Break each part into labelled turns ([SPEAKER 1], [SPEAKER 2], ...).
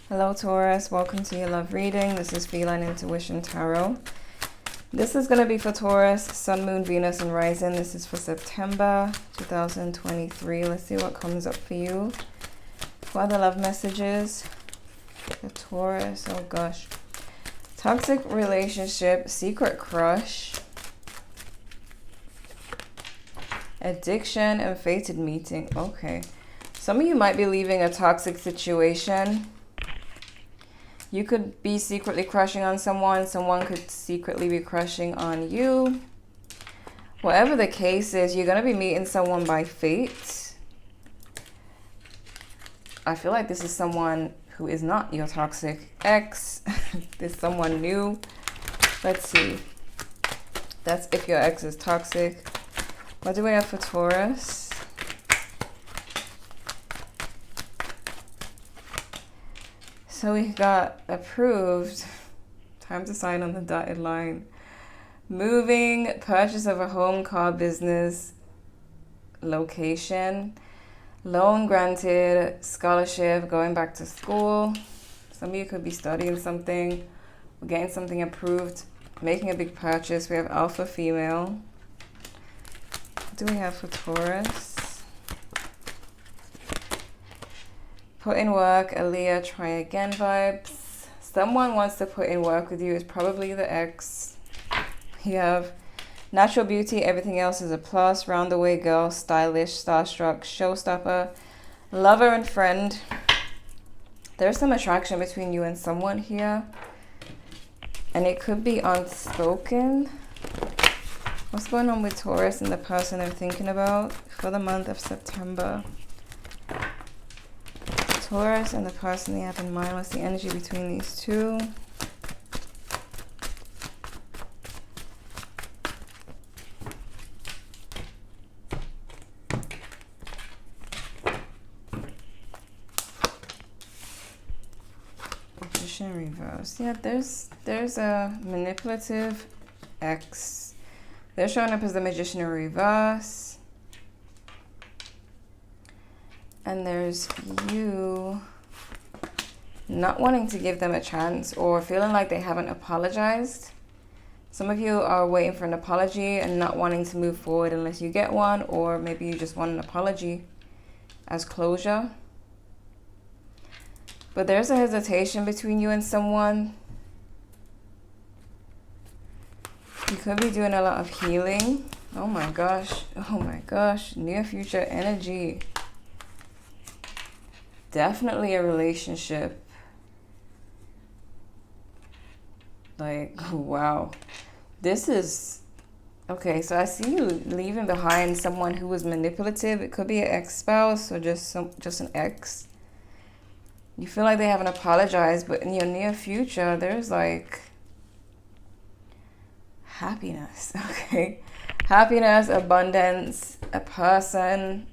[SPEAKER 1] Hello Taurus, welcome to your love reading. This is Feline Intuition Tarot. This is going to be for Taurus, Sun, Moon, Venus, and Rising. This is for September 2023. Let's see what comes up for you. What are the love messages for Taurus? Oh gosh. Toxic relationship, secret crush, addiction, and fated meeting. Okay. Some of you might be leaving a toxic situation. You could be secretly crushing on someone. Someone could secretly be crushing on you. Whatever the case is, you're going to be meeting someone by fate. I feel like this is someone who is not your toxic ex. There's someone new. Let's see. That's if your ex is toxic. What do we have for Taurus? So we got approved. Time to sign on the dotted line. Moving, purchase of a home, car, business, location, loan granted, scholarship, going back to school. Some of you could be studying something, getting something approved, making a big purchase. We have alpha female. What do we have for Taurus? Put in work, Aaliyah, try again vibes. Someone wants to put in work with you. It's probably the ex. You have natural beauty, everything else is a plus. Roundaway girl, stylish, starstruck, showstopper, lover and friend. There's some attraction between you and someone here. And it could be unspoken. What's going on with Taurus and the person they're thinking about for the month of September? Taurus and the person they have in mind. What's the energy between these two? Magician reverse. Yeah, there's a manipulative ex. They're showing up as the Magician in reverse. And there's you not wanting to give them a chance or feeling like they haven't apologized. Some of you are waiting for an apology and not wanting to move forward unless you get one, or maybe you just want an apology as closure. But there's a hesitation between you and someone. You could be doing a lot of healing. Oh my gosh. Oh my gosh. Near future energy. Definitely a relationship. Like, wow. This is... Okay, so I see you leaving behind someone who was manipulative. It could be an ex-spouse or just an ex. You feel like they haven't apologized, but in your near future, there's like... happiness, okay? Happiness, abundance, a person...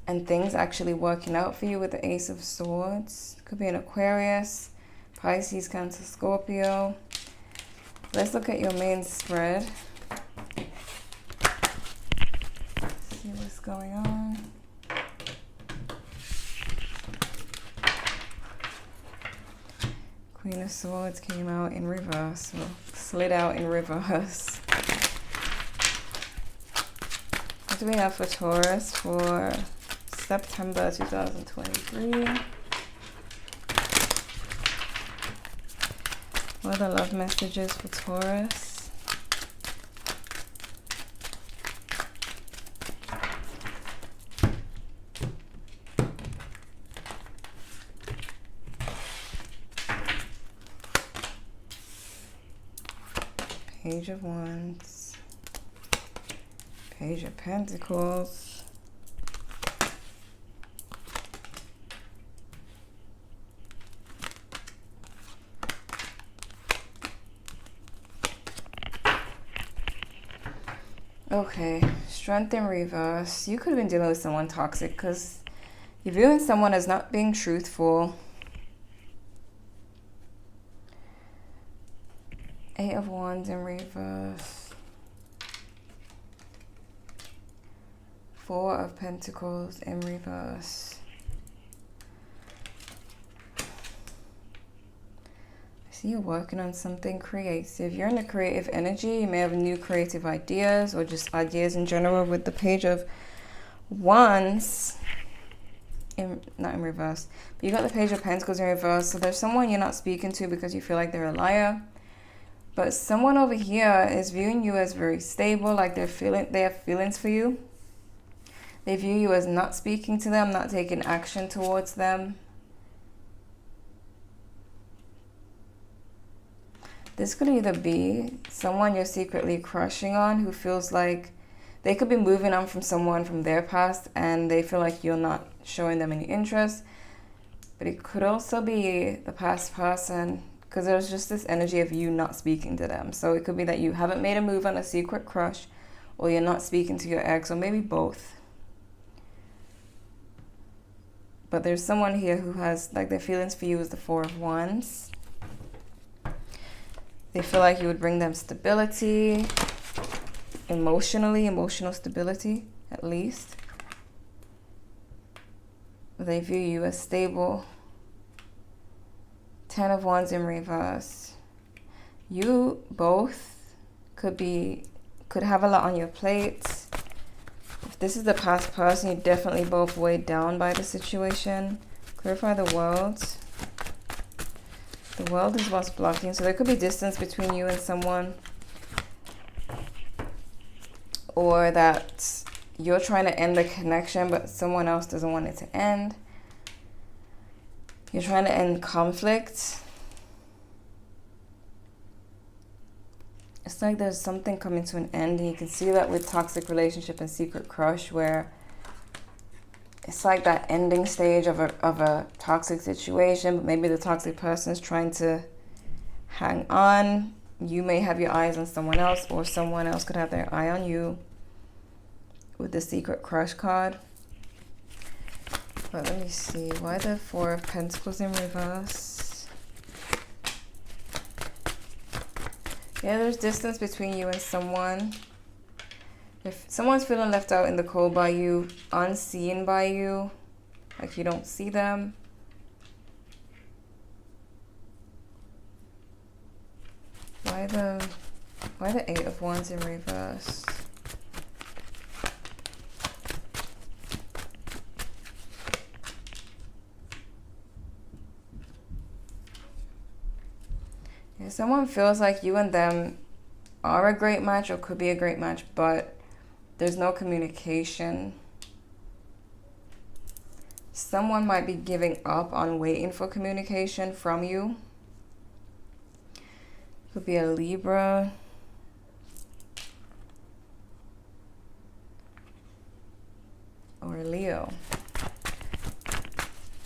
[SPEAKER 1] and things actually working out for you with the Ace of Swords. Could be an Aquarius, Pisces, Cancer, Scorpio. Let's look at your main spread. See what's going on. Queen of Swords came out in reverse, or slid out in reverse. What do we have for Taurus for September 2023? What are the love messages for Taurus? Page of Wands, Page of Pentacles, okay, Strength in reverse. You could have been dealing with someone toxic because you're viewing someone as not being truthful. Eight of Wands in reverse. Four of Pentacles in reverse. So you're working on something creative. You're in the creative energy. You may have new creative ideas or just ideas in general with the Page of Wands. Not in reverse. But you got the Page of Pentacles in reverse. So there's someone you're not speaking to because you feel like they're a liar. But someone over here is viewing you as very stable, like they have feelings for you. They view you as not speaking to them, not taking action towards them. This could either be someone you're secretly crushing on who feels like they could be moving on from someone from their past and they feel like you're not showing them any interest. But it could also be the past person, because there's just this energy of you not speaking to them. So it could be that you haven't made a move on a secret crush, or you're not speaking to your ex, or maybe both. But there's someone here who has, like, their feelings for you is the Four of Wands. They feel like you would bring them stability, emotional stability, at least. They view you as stable. Ten of Wands in reverse. You both could have a lot on your plates. If this is the past person, you're definitely both weighed down by the situation. Clarify the world. The world is what's blocking. So there could be distance between you and someone. Or that you're trying to end the connection, but someone else doesn't want it to end. You're trying to end conflict. It's like there's something coming to an end, and you can see that with toxic relationship and secret crush, where it's like that ending stage of a toxic situation, but maybe the toxic person is trying to hang on. You may have your eyes on someone else, or someone else could have their eye on you with the secret crush card. But let me see, why the Four of Pentacles in reverse? Yeah, there's distance between you and someone. If someone's feeling left out in the cold by you, unseen by you, like you don't see them. Why the Eight of Wands in reverse? Yeah, someone feels like you and them are a great match or could be a great match, but there's no communication. Someone might be giving up on waiting for communication from you. Could be a Libra. Or a Leo.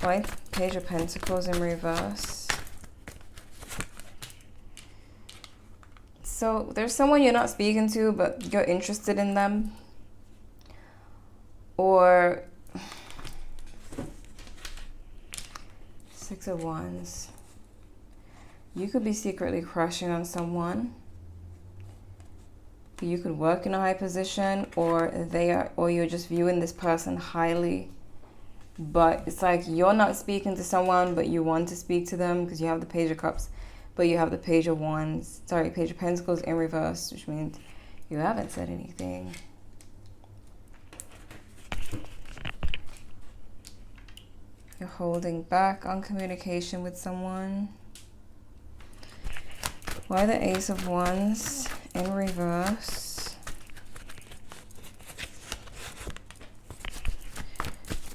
[SPEAKER 1] Right? Page of Pentacles in reverse. So there's someone you're not speaking to, but you're interested in them. Or Six of Wands. You could be secretly crushing on someone. You could work in a high position, or you're just viewing this person highly. But it's like you're not speaking to someone, but you want to speak to them because you have the Page of Cups, but you have the Page of Wands. Sorry, Page of Pentacles in reverse, which means you haven't said anything. You're holding back on communication with someone. Why the Ace of Wands in reverse?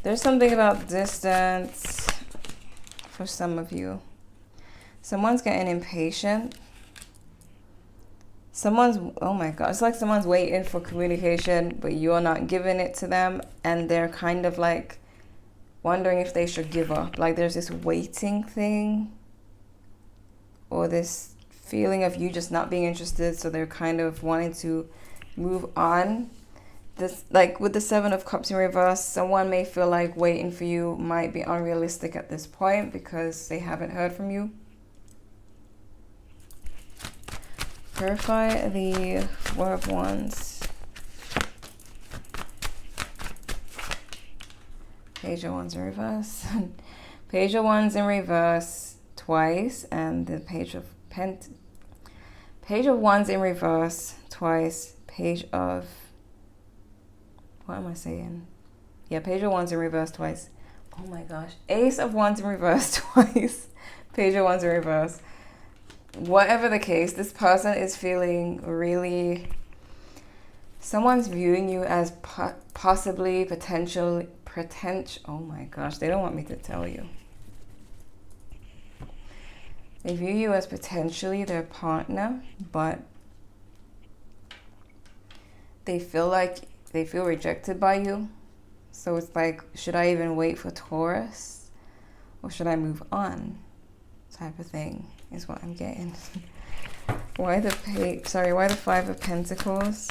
[SPEAKER 1] There's something about distance for some of you. Someone's getting impatient. Oh my God, it's like someone's waiting for communication, but you're not giving it to them, and they're kind of like wondering if they should give up. Like there's this waiting thing, or this feeling of you just not being interested, so they're kind of wanting to move on. This, like with the Seven of Cups in reverse, someone may feel like waiting for you might be unrealistic at this point because they haven't heard from you. Clarify the Four of Wands. Page of Wands in reverse. Page of Wands in reverse. twice, and the Page of Wands in reverse twice, Page of, what am I saying? Yeah, Page of Wands in reverse twice. Oh my gosh. Ace of Wands in reverse twice, Page of Wands in reverse. Whatever the case, this person is feeling really, someone's viewing you as possibly, potential, oh my gosh, they don't want me to tell you. They view you as potentially their partner, but they feel rejected by you. So it's like, should I even wait for Taurus, or should I move on? Type of thing is what I'm getting. Why the Five of Pentacles?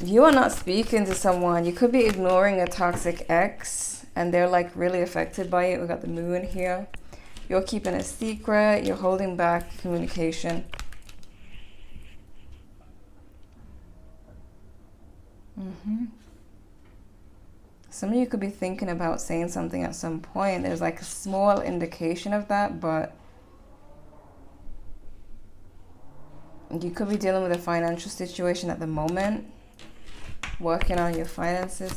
[SPEAKER 1] You are not speaking to someone. You could be ignoring a toxic ex, and they're like really affected by it. We got the Moon here. You're keeping a secret. You're holding back communication. Some of you could be thinking about saying something at some point. There's like a small indication of that, but you could be dealing with a financial situation at the moment, working on your finances.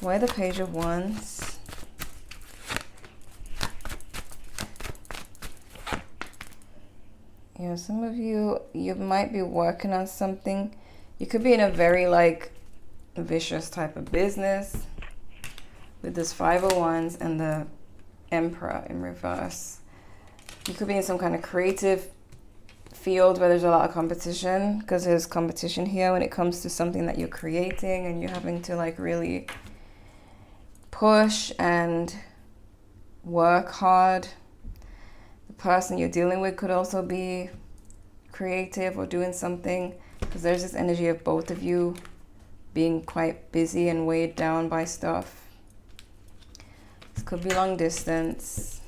[SPEAKER 1] Why the Page of Wands? Yeah, some of you might be working on something. You could be in a very like vicious type of business with this Five of Wands and the Emperor in reverse. You could be in some kind of creative field where there's a lot of competition, because there's competition here when it comes to something that you're creating, and you're having to like really push and work hard. The person you're dealing with could also be creative or doing something, because there's this energy of both of you being quite busy and weighed down by stuff. This could be long distance.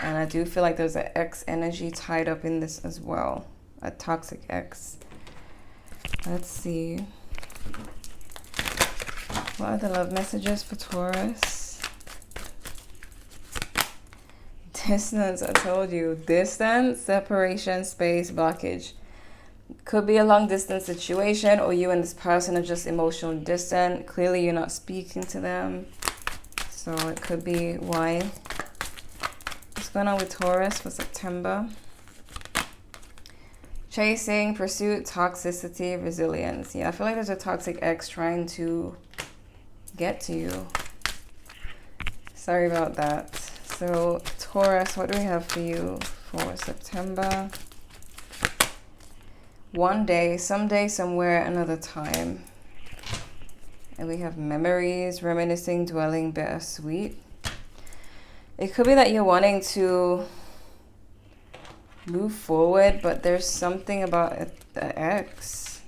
[SPEAKER 1] And I do feel like there's an ex energy tied up in this as well. A toxic ex. Let's see. What are the love messages for Taurus? Distance, I told you. Distance, separation, space, blockage. Could be a long distance situation, or you and this person are just emotionally distant. Clearly you're not speaking to them. So it could be why. What's going on with Taurus for September? Chasing, pursuit, toxicity, resilience. Yeah, I feel like there's a toxic ex trying to get to you. Sorry about that. So Taurus, what do we have for you for September? One day, someday, somewhere, another time. And we have memories, reminiscing, dwelling, bittersweet. It could be that you're wanting to move forward, but there's something about the ex.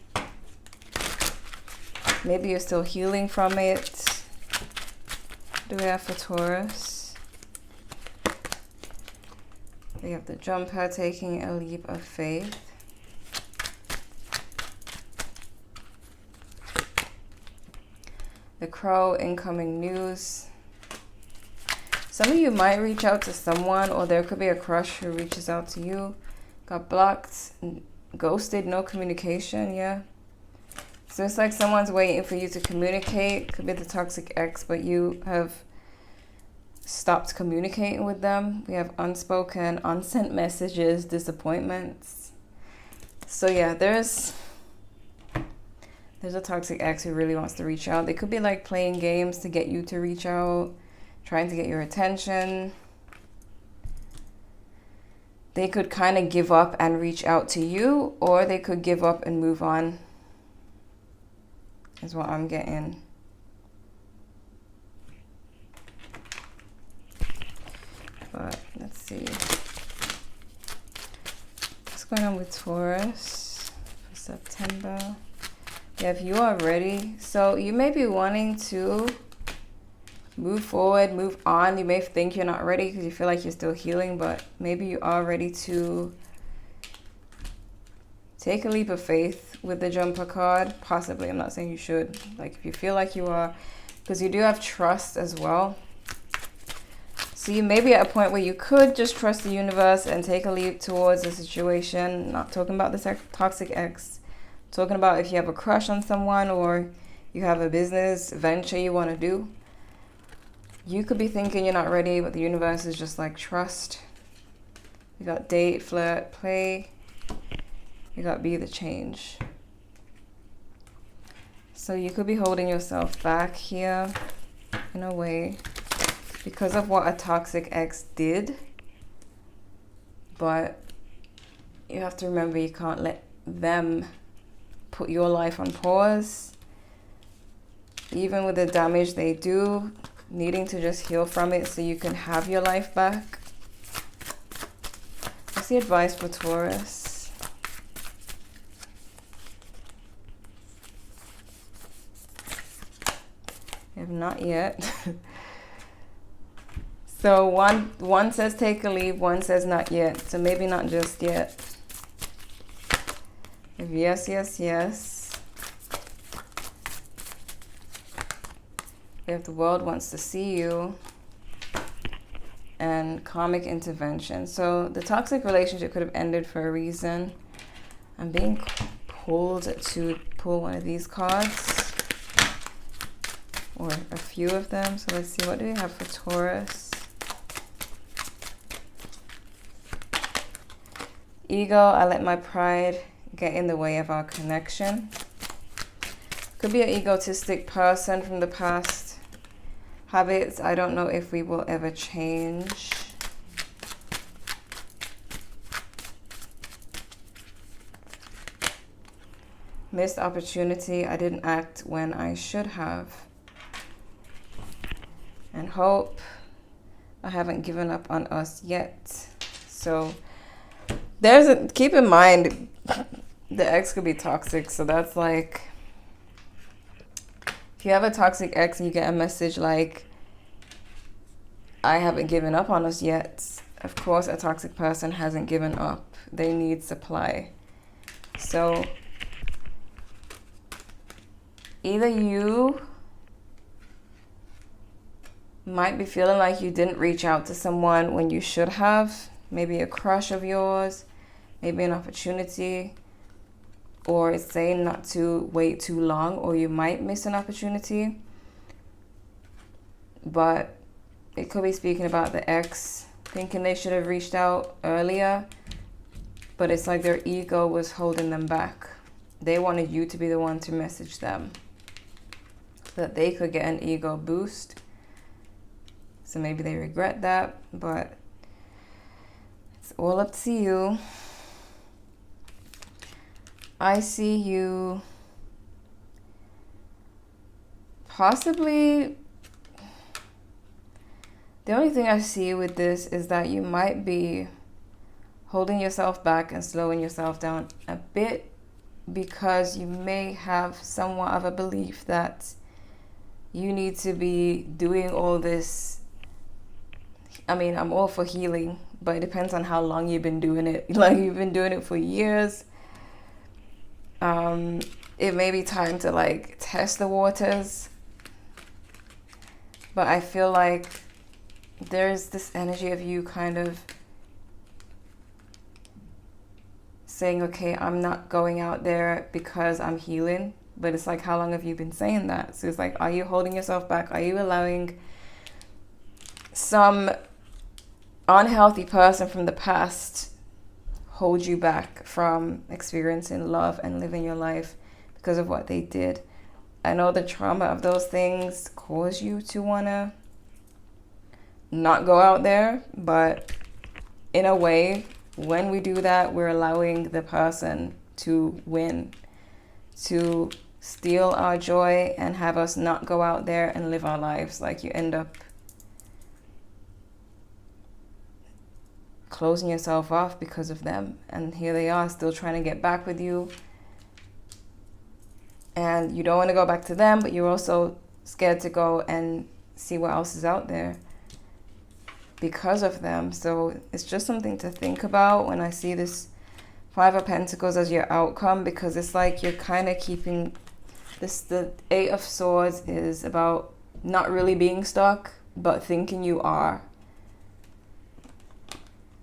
[SPEAKER 1] Maybe you're still healing from it. What do we have for Taurus? We have the Jumper, taking a leap of faith. The Crow, incoming news. Some of you might reach out to someone, or there could be a crush who reaches out to you. Got blocked, ghosted, no communication, yeah. So it's like someone's waiting for you to communicate. Could be the toxic ex, but you have stopped communicating with them. We have unspoken, unsent messages, disappointments. So yeah, there's a toxic ex who really wants to reach out. They could be like playing games to get you to reach out, trying to get your attention. They could kind of give up and reach out to you, or they could give up and move on, is what I'm getting. But let's see. What's going on with Taurus for September? Yeah, if you are ready. So you may be wanting to move forward, move on. You may think you're not ready because you feel like you're still healing, but maybe you are ready to Take a leap of faith with the jumper card. Possibly. I'm not saying you should. Like, if you feel like you are. Because you do have trust as well. So you may be at a point where you could just trust the universe and take a leap towards the situation. Not talking about the toxic ex. Talking about if you have a crush on someone or you have a business venture you want to do. You could be thinking you're not ready, but the universe is just like, trust. You got date, flirt, play. You got be the change. So you could be holding yourself back here in a way because of what a toxic ex did. But you have to remember you can't let them put your life on pause. Even with the damage they do, needing to just heal from it so you can have your life back. What's the advice for Taurus? If not yet. So one says take a leap, one says not yet. So maybe not just yet. If yes, yes, yes. If the world wants to see you. And karmic intervention. So the toxic relationship could have ended for a reason. I'm being pulled to pull one of these cards. Or a few of them. So let's see, what do we have for Taurus? Ego, I let my pride get in the way of our connection. Could be an egotistic person from the past. Habits, I don't know if we will ever change. Missed opportunity, I didn't act when I should have. And hope, I haven't given up on us yet. So keep in mind, the ex could be toxic. So that's like, if you have a toxic ex and you get a message like, I haven't given up on us yet. Of course, a toxic person hasn't given up. They need supply. So either you might be feeling like you didn't reach out to someone when you should have. Maybe a crush of yours, maybe an opportunity, or it's saying not to wait too long, or you might miss an opportunity. But it could be speaking about the ex, thinking they should have reached out earlier, but it's like their ego was holding them back. They wanted you to be the one to message them so that they could get an ego boost. So maybe they regret that, but it's all up to you. I see you possibly, the only thing I see with this is that you might be holding yourself back and slowing yourself down a bit because you may have somewhat of a belief that you need to be doing all this. I mean, I'm all for healing, but it depends on how long you've been doing it. Like, you've been doing it for years. It may be time to like test the waters. But I feel like there's this energy of you kind of saying, okay, I'm not going out there because I'm healing. But it's like, how long have you been saying that? So it's like, are you holding yourself back? Are you allowing some unhealthy person from the past hold you back from experiencing love and living your life because of what they did? I know the trauma of those things cause you to want to not go out there, but in a way, when we do that, we're allowing the person to win, to steal our joy and have us not go out there and live our lives. Like, you end up closing yourself off because of them, and here they are still trying to get back with you, and you don't want to go back to them, but you're also scared to go and see what else is out there because of them. So it's just something to think about when I see this Five of Pentacles as your outcome, because it's like you're kind of keeping this. The Eight of Swords is about not really being stuck, but thinking you are.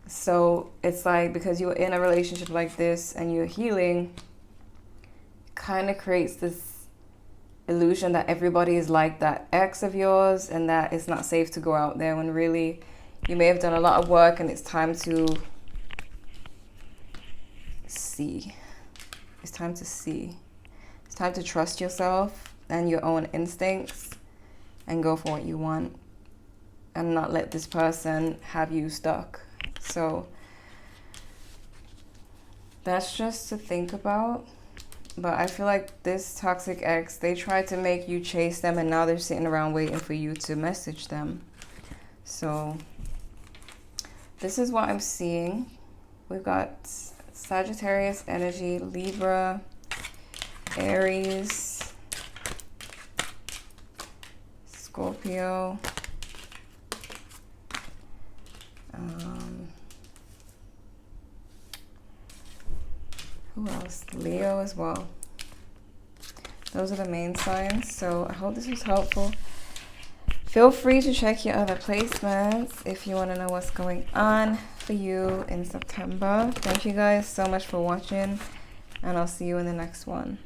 [SPEAKER 1] So it's like, because you're in a relationship like this and you're healing, kind of creates this illusion that everybody is like that ex of yours, and that it's not safe to go out there, when really you may have done a lot of work and it's time to see. It's time to see. It's time to trust yourself and your own instincts and go for what you want, and not let this person have you stuck. So that's just to think about. But I feel like this toxic ex, they tried to make you chase them, and now they're sitting around waiting for you to message them. So this is what I'm seeing. We've got Sagittarius energy, Libra, Aries, Scorpio, who else? Leo as well. Those are the main signs. So I hope this was helpful. Feel free to check your other placements if you want to know what's going on for you in September. Thank you guys so much for watching, and I'll see you in the next one.